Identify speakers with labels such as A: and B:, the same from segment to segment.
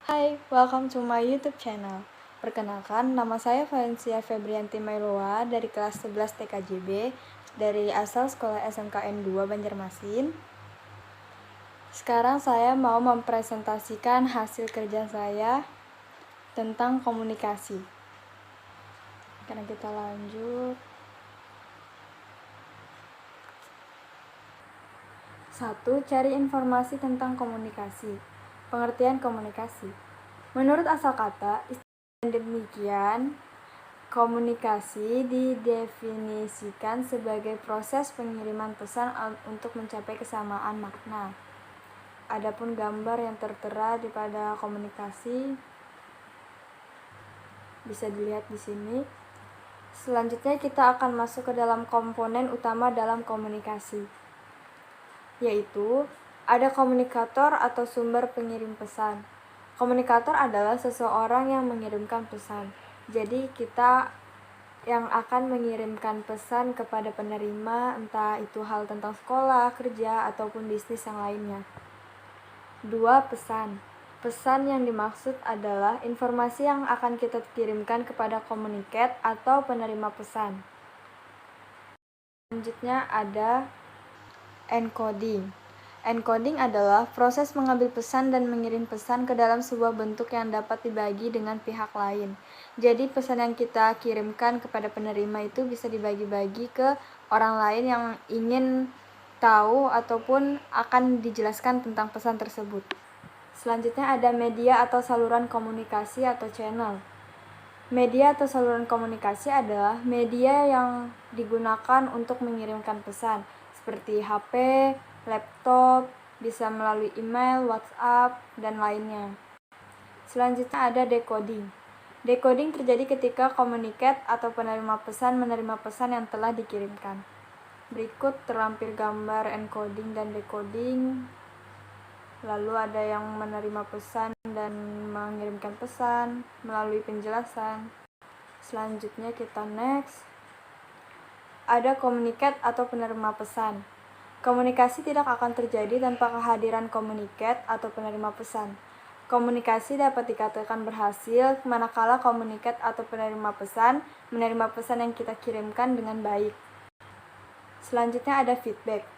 A: Hai, welcome to my YouTube channel. Perkenalkan, nama saya Valencia Febrianti Mailoa dari kelas 11 TKJB dari asal sekolah SMKN 2 Banjarmasin. Sekarang saya mau mempresentasikan hasil kerja saya tentang komunikasi. Karena kita lanjut. 1. Cari informasi tentang komunikasi. Pengertian komunikasi. Menurut asal kata, istilah demikian, komunikasi didefinisikan sebagai proses pengiriman pesan untuk mencapai kesamaan makna. Adapun gambar yang tertera pada komunikasi bisa dilihat di sini. Selanjutnya kita akan masuk ke dalam komponen utama dalam komunikasi, yaitu ada komunikator atau sumber pengirim pesan. Komunikator adalah seseorang yang mengirimkan pesan. Jadi kita yang akan mengirimkan pesan kepada penerima, entah itu hal tentang sekolah, kerja, ataupun bisnis yang lainnya. 2. Pesan. Pesan yang dimaksud adalah informasi yang akan kita kirimkan kepada komunikat atau penerima pesan. Selanjutnya ada encoding. Encoding adalah proses mengambil pesan dan mengirim pesan ke dalam sebuah bentuk yang dapat dibagi dengan pihak lain. Jadi pesan yang kita kirimkan kepada penerima itu bisa dibagi-bagi ke orang lain yang ingin tahu ataupun akan dijelaskan tentang pesan tersebut. Selanjutnya ada media atau saluran komunikasi atau channel. Media atau saluran komunikasi adalah media yang digunakan untuk mengirimkan pesan, seperti HP, laptop, bisa melalui email, WhatsApp, dan lainnya. Selanjutnya ada decoding. Decoding terjadi ketika komunikat atau penerima pesan menerima pesan yang telah dikirimkan. Berikut terlampir gambar encoding dan decoding. Lalu ada yang menerima pesan dan mengirimkan pesan melalui penjelasan. Selanjutnya kita next. Ada komunikat atau penerima pesan. Komunikasi tidak akan terjadi tanpa kehadiran komunikat atau penerima pesan. Komunikasi dapat dikatakan berhasil manakala komunikat atau penerima pesan menerima pesan yang kita kirimkan dengan baik. Selanjutnya ada feedback.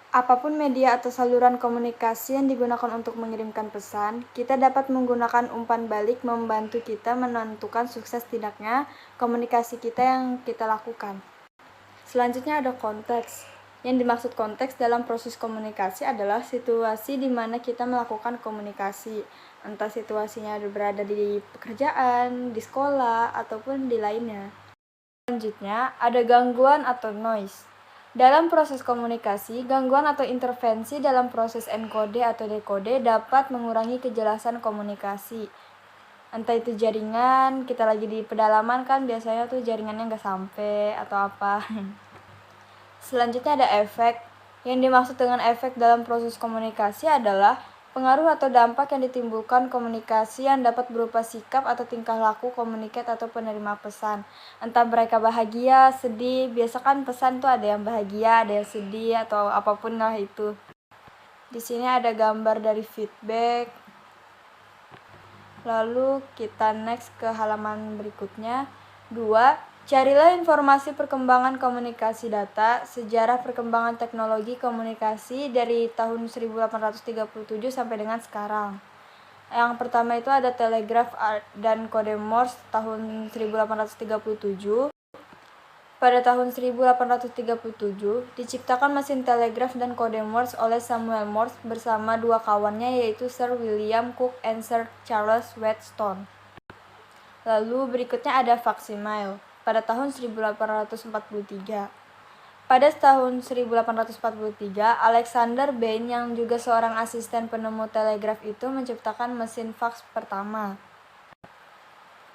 A: Apapun media atau saluran komunikasi yang digunakan untuk mengirimkan pesan, kita dapat menggunakan umpan balik membantu kita menentukan sukses tidaknya komunikasi kita yang kita lakukan. Selanjutnya ada konteks. Yang dimaksud konteks dalam proses komunikasi adalah situasi di mana kita melakukan komunikasi, entah situasinya berada di pekerjaan, di sekolah, ataupun di lainnya. Selanjutnya ada gangguan atau noise. Dalam proses komunikasi, gangguan atau intervensi dalam proses enkode atau dekode dapat mengurangi kejelasan komunikasi. Entah itu jaringan, kita lagi di pedalaman kan biasanya tuh jaringannya nggak sampai atau apa. Selanjutnya ada efek. Yang dimaksud dengan efek dalam proses komunikasi adalah pengaruh atau dampak yang ditimbulkan komunikasi yang dapat berupa sikap atau tingkah laku komunikat atau penerima pesan. Entah mereka bahagia, sedih, biasa kan pesan tuh ada yang bahagia, ada yang sedih, atau apapun lah itu. Di sini ada gambar dari feedback. Lalu kita next ke halaman berikutnya. 2. Carilah informasi perkembangan komunikasi data, sejarah perkembangan teknologi komunikasi dari tahun 1837 sampai dengan sekarang. Yang pertama itu ada telegraf dan kode Morse tahun 1837. Pada tahun 1837, diciptakan mesin telegraf dan kode Morse oleh Samuel Morse bersama dua kawannya yaitu Sir William Cooke dan Sir Charles Wheatstone. Lalu berikutnya ada faksimile pada tahun 1843. Pada tahun 1843, Alexander Bain yang juga seorang asisten penemu telegraf itu menciptakan mesin faks pertama.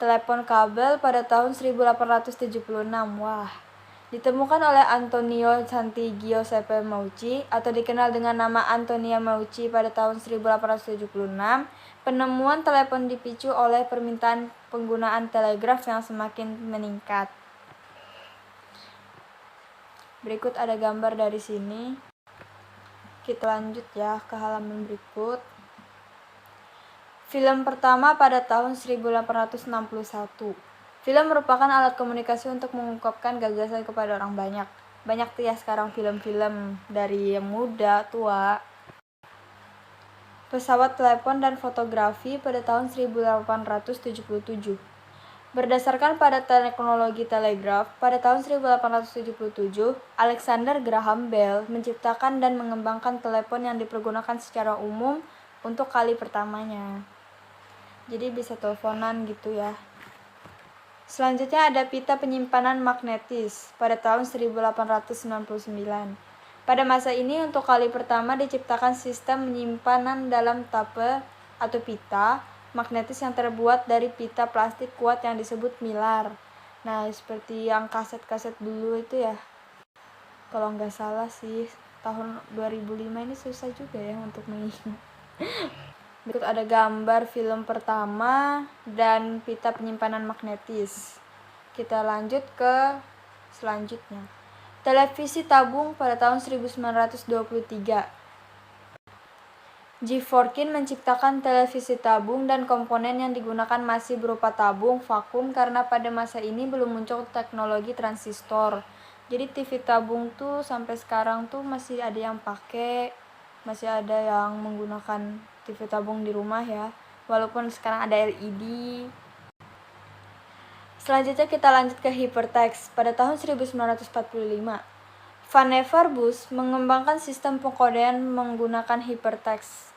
A: Telepon kabel pada tahun 1876. Ditemukan oleh Antonio Santi Giuseppe Meucci atau dikenal dengan nama Antonio Meucci pada tahun 1876. Penemuan telepon dipicu oleh permintaan penggunaan telegraf yang semakin meningkat. Berikut ada gambar dari sini. Kita lanjut ya ke halaman berikut. Film pertama pada tahun 1861. Film merupakan alat komunikasi untuk mengungkapkan gagasan kepada orang banyak. Banyak tuh ya sekarang film-film dari yang muda, tua. Pesawat telepon dan fotografi pada tahun 1877. Berdasarkan pada teknologi telegraf, pada tahun 1877, Alexander Graham Bell menciptakan dan mengembangkan telepon yang dipergunakan secara umum untuk kali pertamanya. Jadi bisa teleponan gitu ya. Selanjutnya ada pita penyimpanan magnetis pada tahun 1899. Pada masa ini untuk kali pertama diciptakan sistem penyimpanan dalam tape atau pita magnetis yang terbuat dari pita plastik kuat yang disebut mylar. Nah, seperti yang kaset-kaset dulu itu ya. Kalau nggak salah sih tahun 2005 ini susah juga ya untuk mengingat. Berikut ada gambar film pertama dan pita penyimpanan magnetis. Kita lanjut ke selanjutnya. Televisi tabung pada tahun 1923. G. Forkin menciptakan televisi tabung dan komponen yang digunakan masih berupa tabung vakum karena pada masa ini belum muncul teknologi transistor. Jadi TV tabung tuh sampai sekarang tuh masih ada yang pakai, masih ada yang menggunakan TV tabung di rumah ya, walaupun sekarang ada LED. Selanjutnya kita lanjut ke hypertext pada tahun 1945. Vannevar Bush mengembangkan sistem pengkodean menggunakan hypertext.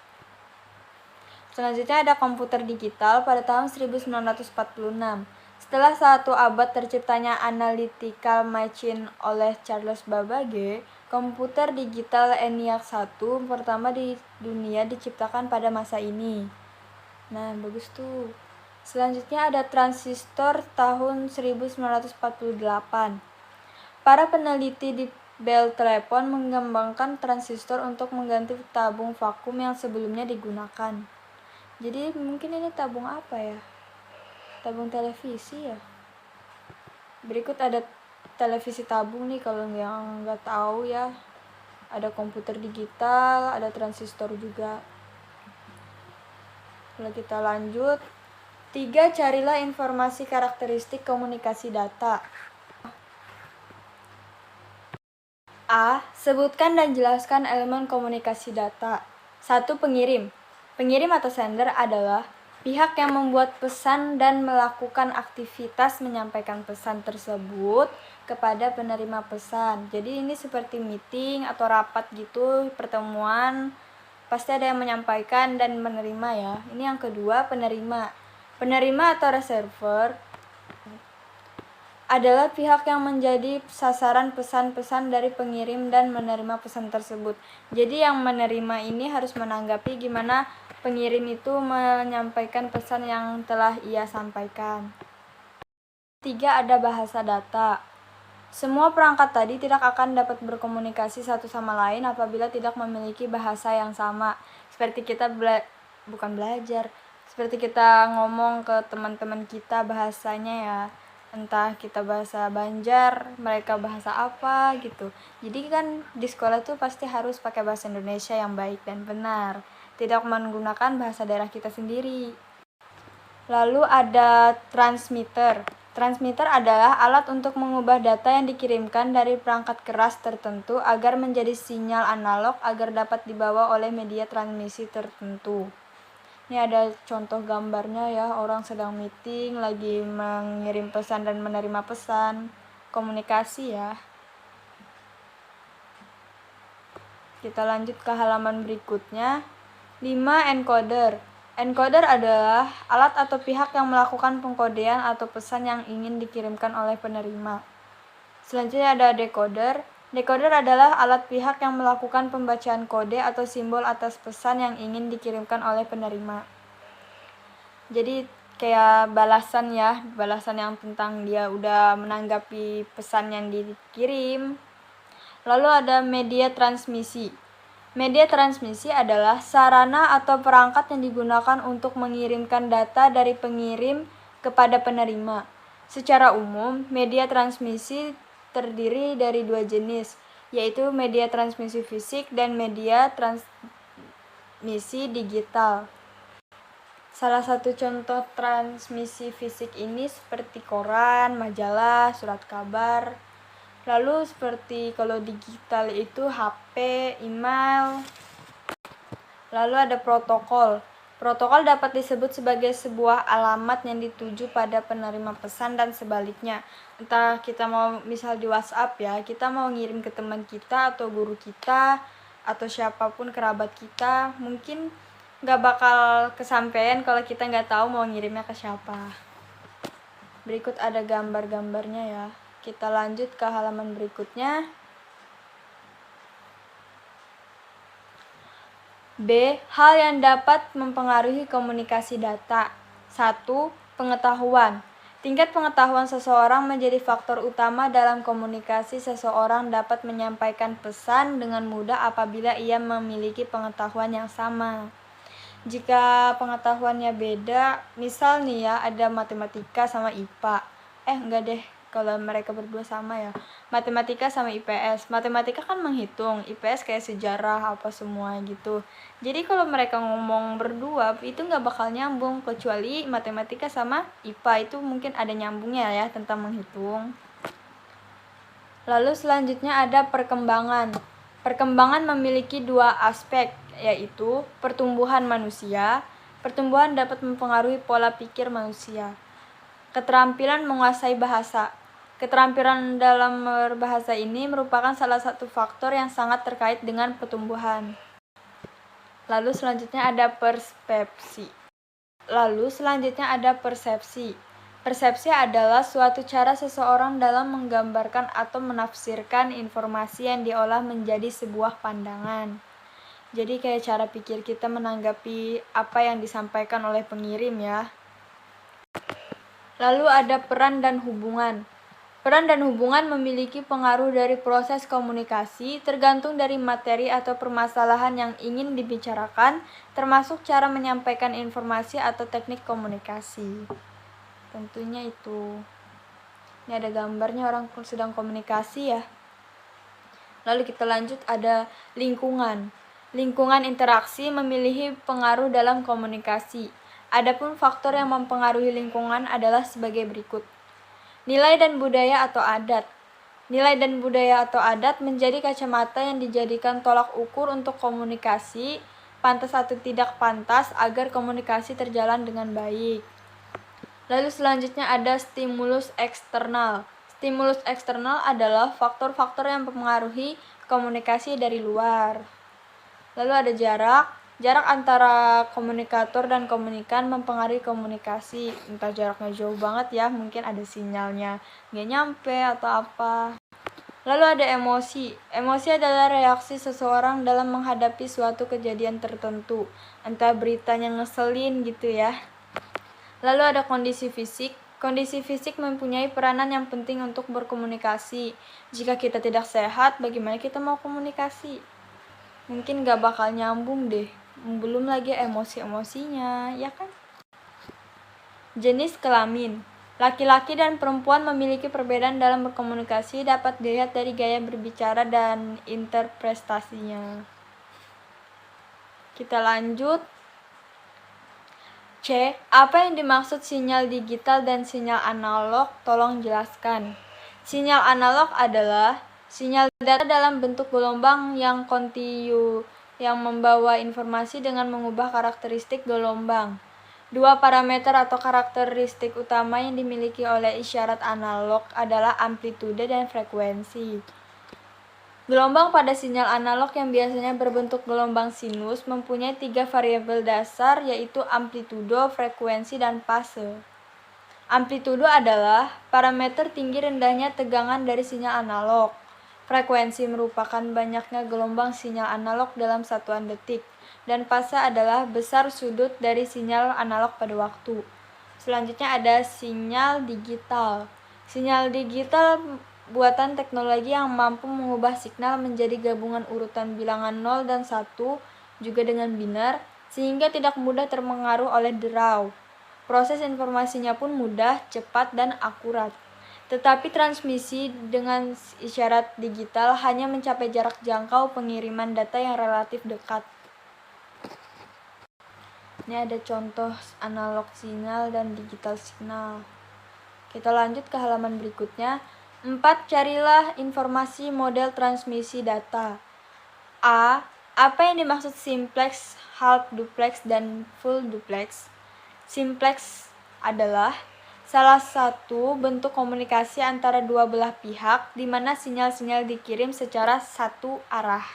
A: Selanjutnya ada komputer digital pada tahun 1946. Setelah 1 abad terciptanya analytical machine oleh Charles Babbage, komputer digital ENIAC 1 pertama di dunia diciptakan pada masa ini. Nah, bagus tuh. Selanjutnya ada transistor tahun 1948. Para peneliti di Bell Telephone mengembangkan transistor untuk mengganti tabung vakum yang sebelumnya digunakan. Jadi mungkin ini tabung apa ya? Tabung televisi ya. Berikut ada televisi tabung nih kalau yang nggak tahu ya. Ada komputer digital, ada transistor juga. Kalau kita lanjut, 3. Carilah informasi karakteristik komunikasi data. A. Sebutkan dan jelaskan elemen komunikasi data. 1. Pengirim. Pengirim atau sender adalah pihak yang membuat pesan dan melakukan aktivitas menyampaikan pesan tersebut kepada penerima pesan. Jadi ini seperti meeting atau rapat gitu, pertemuan, pasti ada yang menyampaikan dan menerima ya. Ini yang kedua, penerima. Penerima atau receiver adalah pihak yang menjadi sasaran pesan-pesan dari pengirim dan menerima pesan tersebut. Jadi yang menerima ini harus menanggapi gimana pengirim itu menyampaikan pesan yang telah ia sampaikan. 3. Ada bahasa data. Semua perangkat tadi tidak akan dapat berkomunikasi satu sama lain apabila tidak memiliki bahasa yang sama. Seperti kita seperti kita ngomong ke teman-teman kita bahasanya ya. Entah kita bahasa Banjar, mereka bahasa apa gitu. Jadi kan di sekolah tuh pasti harus pakai bahasa Indonesia yang baik dan benar, tidak menggunakan bahasa daerah kita sendiri. Lalu ada transmitter. Transmitter adalah alat untuk mengubah data yang dikirimkan dari perangkat keras tertentu agar menjadi sinyal analog agar dapat dibawa oleh media transmisi tertentu. Ini ada contoh gambarnya ya, orang sedang meeting, lagi mengirim pesan dan menerima pesan, komunikasi ya. Kita lanjut ke halaman berikutnya. 5. Encoder. Encoder adalah alat atau pihak yang melakukan pengkodean atau pesan yang ingin dikirimkan oleh penerima. Selanjutnya ada decoder. Decoder adalah alat pihak yang melakukan pembacaan kode atau simbol atas pesan yang ingin dikirimkan oleh penerima. Jadi kayak balasan ya, balasan yang tentang dia udah menanggapi pesan yang dikirim. Lalu ada media transmisi. Media transmisi adalah sarana atau perangkat yang digunakan untuk mengirimkan data dari pengirim kepada penerima. Secara umum, media transmisi terdiri dari 2 jenis, yaitu media transmisi fisik dan media transmisi digital. Salah satu contoh transmisi fisik ini seperti koran, majalah, surat kabar. Lalu seperti kalau digital itu HP, email. Lalu ada protokol. Protokol dapat disebut sebagai sebuah alamat yang dituju pada penerima pesan dan sebaliknya. Entah kita mau misal di WhatsApp ya, kita mau ngirim ke teman kita atau guru kita atau siapapun kerabat kita, mungkin nggak bakal kesampaian kalau kita nggak tahu mau ngirimnya ke siapa. Berikut ada gambar-gambarnya ya. Kita lanjut ke halaman berikutnya. B. Hal yang dapat mempengaruhi komunikasi data. 1. Pengetahuan. Tingkat pengetahuan seseorang menjadi faktor utama dalam komunikasi. Seseorang dapat menyampaikan pesan dengan mudah apabila ia memiliki pengetahuan yang sama. Jika pengetahuannya beda, misal nih ya, ada matematika sama IPA. Enggak deh, kalau mereka berdua sama ya. Matematika sama IPS. Matematika kan menghitung, IPS kayak sejarah apa semua gitu. Jadi kalau mereka ngomong berdua, itu nggak bakal nyambung, kecuali matematika sama IPA itu mungkin ada nyambungnya ya tentang menghitung. Lalu selanjutnya ada perkembangan. Perkembangan memiliki dua aspek, yaitu pertumbuhan manusia. Pertumbuhan dapat mempengaruhi pola pikir manusia. Keterampilan menguasai bahasa. Keterampilan dalam berbahasa ini merupakan salah satu faktor yang sangat terkait dengan pertumbuhan. Lalu selanjutnya ada persepsi. Persepsi adalah suatu cara seseorang dalam menggambarkan atau menafsirkan informasi yang diolah menjadi sebuah pandangan. Jadi kayak cara pikir kita menanggapi apa yang disampaikan oleh pengirim ya. Lalu ada peran dan hubungan. Peran dan hubungan memiliki pengaruh dari proses komunikasi, tergantung dari materi atau permasalahan yang ingin dibicarakan, termasuk cara menyampaikan informasi atau teknik komunikasi. Tentunya itu. Ini ada gambarnya orang sedang komunikasi ya. Lalu kita lanjut, ada lingkungan. Lingkungan interaksi memiliki pengaruh dalam komunikasi. Adapun faktor yang mempengaruhi lingkungan adalah sebagai berikut. Nilai dan budaya atau adat. Nilai dan budaya atau adat menjadi kacamata yang dijadikan tolak ukur untuk komunikasi, pantas atau tidak pantas, agar komunikasi terjalan dengan baik. Lalu selanjutnya ada stimulus eksternal. Stimulus eksternal adalah faktor-faktor yang mempengaruhi komunikasi dari luar. Lalu ada jarak. Jarak antara komunikator dan komunikan mempengaruhi komunikasi. Entah jaraknya jauh banget ya, mungkin ada sinyalnya nggak nyampe atau apa. Lalu ada emosi. Emosi adalah reaksi seseorang dalam menghadapi suatu kejadian tertentu. Entah beritanya ngeselin gitu ya. Lalu ada kondisi fisik. Kondisi fisik mempunyai peranan yang penting untuk berkomunikasi. Jika kita tidak sehat, bagaimana kita mau komunikasi? Mungkin gak bakal nyambung deh. Belum lagi emosi-emosinya, ya kan? Jenis kelamin. Laki-laki dan perempuan memiliki perbedaan dalam berkomunikasi, dapat dilihat dari gaya berbicara dan interpretasinya. Kita lanjut. C. Apa yang dimaksud sinyal digital dan sinyal analog? Tolong jelaskan. Sinyal analog adalah sinyal data dalam bentuk gelombang yang kontinu yang membawa informasi dengan mengubah karakteristik gelombang. Dua parameter atau karakteristik utama yang dimiliki oleh isyarat analog adalah amplitude dan frekuensi. Gelombang pada sinyal analog yang biasanya berbentuk gelombang sinus mempunyai 3 variabel dasar, yaitu amplitudo, frekuensi, dan fase. Amplitudo adalah parameter tinggi rendahnya tegangan dari sinyal analog. Frekuensi merupakan banyaknya gelombang sinyal analog dalam satuan detik, dan fase adalah besar sudut dari sinyal analog pada waktu. Selanjutnya ada sinyal digital. Sinyal digital buatan teknologi yang mampu mengubah signal menjadi gabungan urutan bilangan 0 dan 1 juga dengan binar, sehingga tidak mudah terpengaruh oleh derau. Proses informasinya pun mudah, cepat, dan akurat. Tetapi transmisi dengan isyarat digital hanya mencapai jarak jangkau pengiriman data yang relatif dekat. Ini ada contoh analog sinyal dan digital signal. Kita lanjut ke halaman berikutnya. 4. Carilah informasi model transmisi data. A. Apa yang dimaksud simplex, half duplex, dan full duplex? Simplex adalah salah satu bentuk komunikasi antara dua belah pihak di mana sinyal-sinyal dikirim secara satu arah.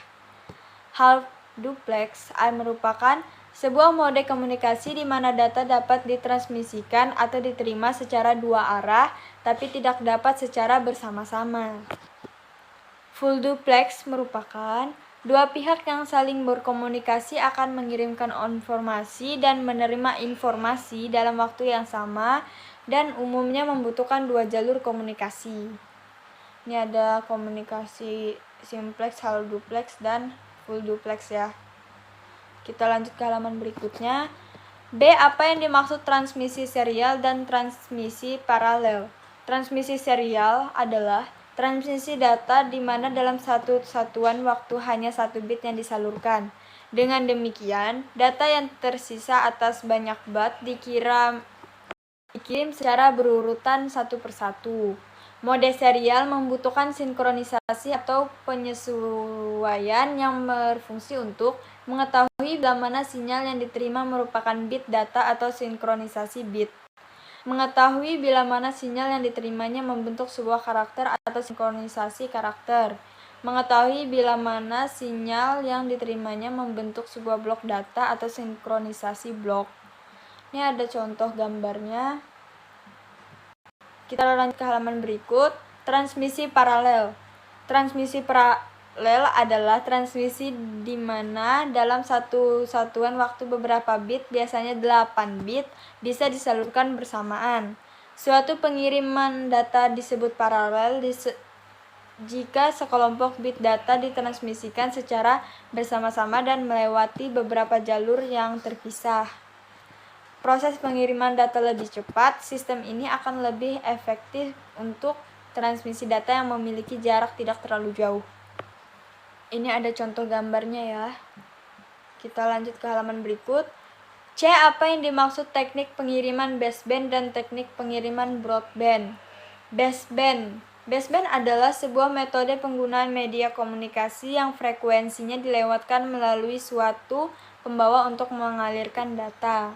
A: Half duplex merupakan sebuah mode komunikasi di mana data dapat ditransmisikan atau diterima secara dua arah, tapi tidak dapat secara bersama-sama. Full duplex merupakan dua pihak yang saling berkomunikasi akan mengirimkan informasi dan menerima informasi dalam waktu yang sama dan umumnya membutuhkan dua jalur komunikasi. Ini ada komunikasi simplex, half duplex, dan full duplex ya. Kita lanjut ke halaman berikutnya. B. Apa yang dimaksud transmisi serial dan transmisi paralel? Transmisi serial adalah transmisi data di mana dalam satu satuan waktu hanya satu bit yang disalurkan. Dengan demikian, data yang tersisa atas banyak byte dikirim secara berurutan satu persatu. Mode serial membutuhkan sinkronisasi atau penyesuaian yang berfungsi untuk mengetahui bila mana sinyal yang diterima merupakan bit data atau sinkronisasi bit. Mengetahui bila mana sinyal yang diterimanya membentuk sebuah karakter atau sinkronisasi karakter. Mengetahui bila mana sinyal yang diterimanya membentuk sebuah blok data atau sinkronisasi blok. Ini ada contoh gambarnya. Kita lanjut ke halaman berikut. Transmisi paralel. Transmisi paralel adalah transmisi di mana dalam satu satuan waktu beberapa bit, biasanya 8 bit, bisa disalurkan bersamaan. Suatu pengiriman data disebut paralel jika sekelompok bit data ditransmisikan secara bersama-sama dan melewati beberapa jalur yang terpisah. Proses pengiriman data lebih cepat, sistem ini akan lebih efektif untuk transmisi data yang memiliki jarak tidak terlalu jauh. Ini ada contoh gambarnya ya. Kita lanjut ke halaman berikut. C. Apa yang dimaksud teknik pengiriman baseband dan teknik pengiriman broadband? Baseband adalah sebuah metode penggunaan media komunikasi yang frekuensinya dilewatkan melalui suatu pembawa untuk mengalirkan data.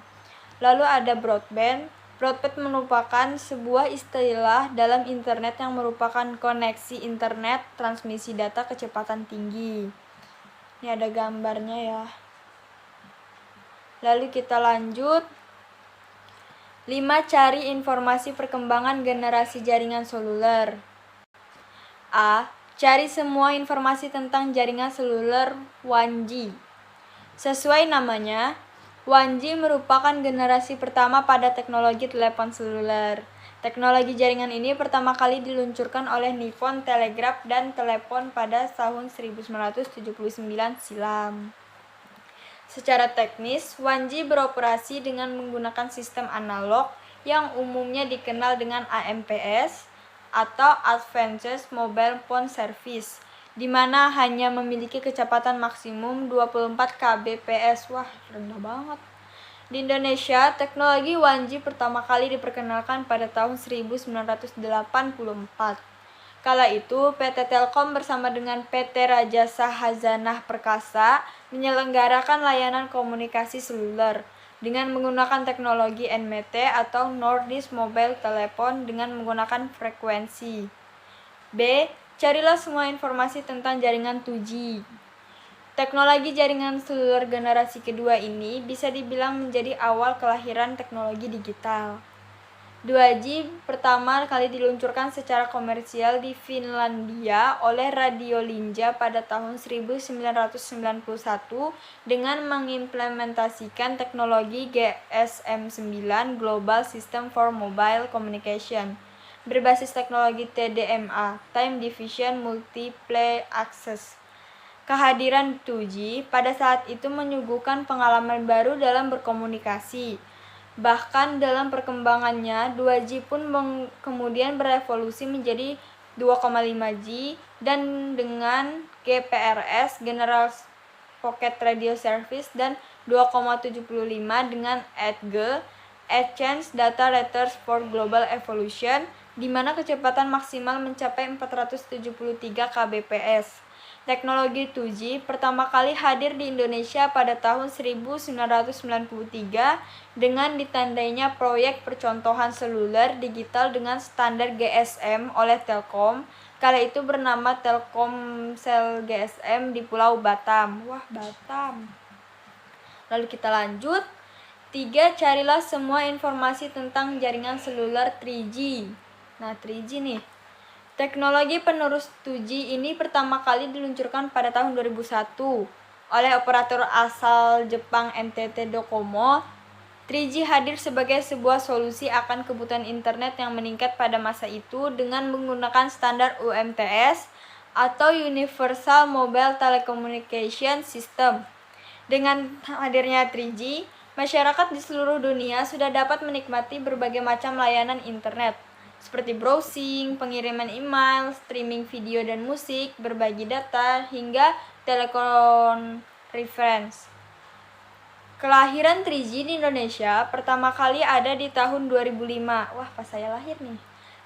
A: Lalu ada broadband. Broadband merupakan sebuah istilah dalam internet yang merupakan koneksi internet transmisi data kecepatan tinggi. Ini ada gambarnya ya. Lalu kita lanjut. 5. Cari informasi perkembangan generasi jaringan seluler. A. Cari semua informasi tentang jaringan seluler 1G. Sesuai namanya, 1G merupakan generasi pertama pada teknologi telepon seluler. Teknologi jaringan ini pertama kali diluncurkan oleh Nippon Telegraph dan Telepon pada tahun 1979 silam. Secara teknis, 1G beroperasi dengan menggunakan sistem analog yang umumnya dikenal dengan AMPS atau Advanced Mobile Phone Service, di mana hanya memiliki kecepatan maksimum 24 kbps. Wah, rendah banget. Di Indonesia, teknologi 1G pertama kali diperkenalkan pada tahun 1984. Kala itu, PT Telkom bersama dengan PT Rajasa Khazanah Perkasa menyelenggarakan layanan komunikasi seluler dengan menggunakan teknologi NMT atau Nordisk Mobile Telephone dengan menggunakan frekuensi. B. Carilah semua informasi tentang jaringan 2G. Teknologi jaringan seluler generasi kedua ini bisa dibilang menjadi awal kelahiran teknologi digital. 2G pertama kali diluncurkan secara komersial di Finlandia oleh Radiolinja pada tahun 1991 dengan mengimplementasikan teknologi GSM9 Global System for Mobile Communication berbasis teknologi TDMA, Time Division Multiple Access. Kehadiran 2G pada saat itu menyuguhkan pengalaman baru dalam berkomunikasi. Bahkan dalam perkembangannya, 2G pun kemudian berevolusi menjadi 2,5G dan dengan GPRS Pocket Radio Service, dan 2,75 dengan EDGE, Exchange Data Letters for Global Evolution, di mana kecepatan maksimal mencapai 473 kbps. Teknologi 2G pertama kali hadir di Indonesia pada tahun 1993 dengan ditandainya proyek percontohan seluler digital dengan standar GSM oleh Telkom, kala itu bernama Telkomsel GSM di Pulau Batam. Wah, Batam. Lalu kita lanjut. 3. Carilah semua informasi tentang jaringan seluler 3G. Nah, 3G nih. Teknologi penerus 2G ini pertama kali diluncurkan pada tahun 2001 oleh operator asal Jepang NTT Docomo. 3G hadir sebagai sebuah solusi akan kebutuhan internet yang meningkat pada masa itu dengan menggunakan standar UMTS atau Universal Mobile Telecommunication System. Dengan hadirnya 3G, masyarakat di seluruh dunia sudah dapat menikmati berbagai macam layanan internet, seperti browsing, pengiriman email, streaming video dan musik, berbagi data, hingga telekonferensi. Kelahiran 3G di Indonesia pertama kali ada di tahun 2005. Wah, pas saya lahir nih.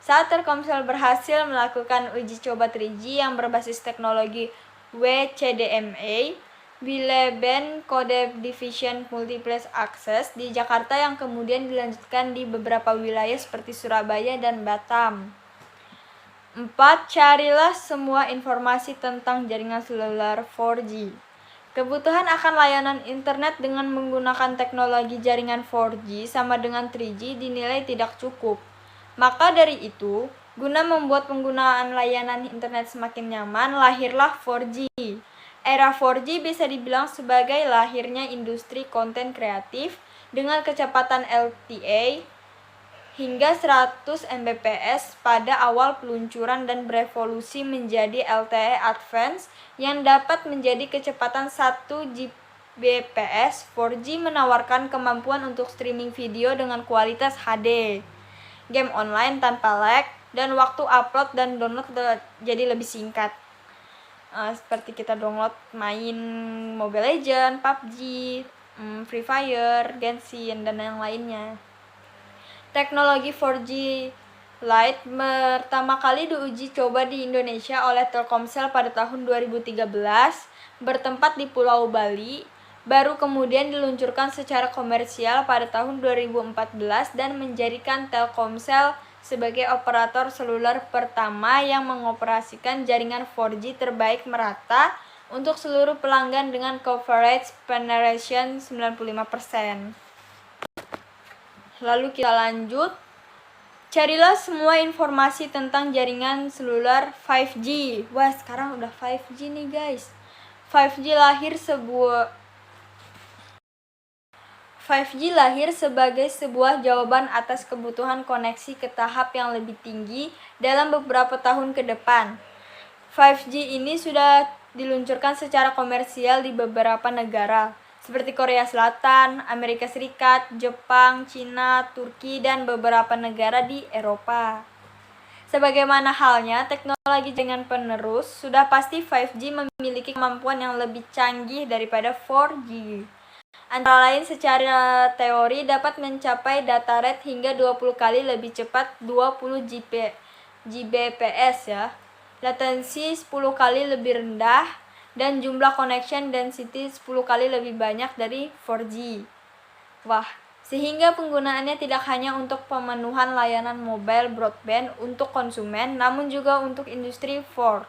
A: Saat Telkomsel berhasil melakukan uji coba 3G yang berbasis teknologi WCDMA, Wideband Code Division Multiplex Access di Jakarta, yang kemudian dilanjutkan di beberapa wilayah seperti Surabaya dan Batam. 4. Carilah semua informasi tentang jaringan seluler 4G. Kebutuhan akan layanan internet dengan menggunakan teknologi jaringan 4G sama dengan 3G dinilai tidak cukup. Maka dari itu, guna membuat penggunaan layanan internet semakin nyaman, lahirlah 4G. Era 4G bisa dibilang sebagai lahirnya industri konten kreatif dengan kecepatan LTE hingga 100 Mbps pada awal peluncuran dan berevolusi menjadi LTE Advanced yang dapat menjadi kecepatan 1 Gbps. 4G menawarkan kemampuan untuk streaming video dengan kualitas HD, game online tanpa lag, dan waktu upload dan download jadi lebih singkat. Seperti kita download main Mobile Legends, PUBG, Free Fire, Genshin, dan yang lainnya. Teknologi 4G Lite pertama kali diuji coba di Indonesia oleh Telkomsel pada tahun 2013, bertempat di Pulau Bali, baru kemudian diluncurkan secara komersial pada tahun 2014 dan menjadikan Telkomsel sebagai operator seluler pertama yang mengoperasikan jaringan 4G terbaik merata untuk seluruh pelanggan dengan coverage penetration 95%. Lalu kita lanjut. Carilah semua informasi tentang jaringan seluler 5G. Wah, sekarang udah 5G nih guys. 5G lahir sebagai sebuah jawaban atas kebutuhan koneksi ke tahap yang lebih tinggi dalam beberapa tahun ke depan. 5G ini sudah diluncurkan secara komersial di beberapa negara, seperti Korea Selatan, Amerika Serikat, Jepang, Cina, Turki, dan beberapa negara di Eropa. Sebagaimana halnya teknologi jaringan penerus, sudah pasti 5G memiliki kemampuan yang lebih canggih daripada 4G. Antara lain, secara teori dapat mencapai data rate hingga 20 kali lebih cepat 20 Gbps ya. Latensi 10 kali lebih rendah dan jumlah connection density 10 kali lebih banyak dari 4G. Wah, sehingga penggunaannya tidak hanya untuk pemenuhan layanan mobile broadband untuk konsumen, namun juga untuk industri 4.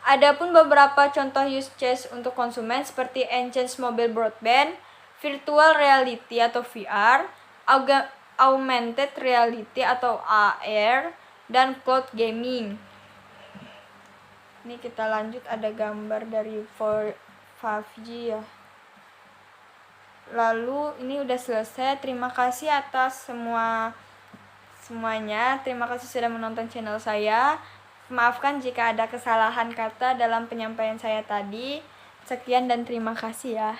A: Adapun beberapa contoh use case untuk konsumen seperti Enhance Mobile Broadband, Virtual Reality atau VR, Augmented Reality atau AR, dan Cloud Gaming. Ini kita lanjut, ada gambar dari 5G ya. Lalu ini udah selesai. Terima kasih atas semuanya. Terima kasih sudah menonton channel saya. Maafkan jika ada kesalahan kata dalam penyampaian saya tadi. Sekian dan terima kasih ya.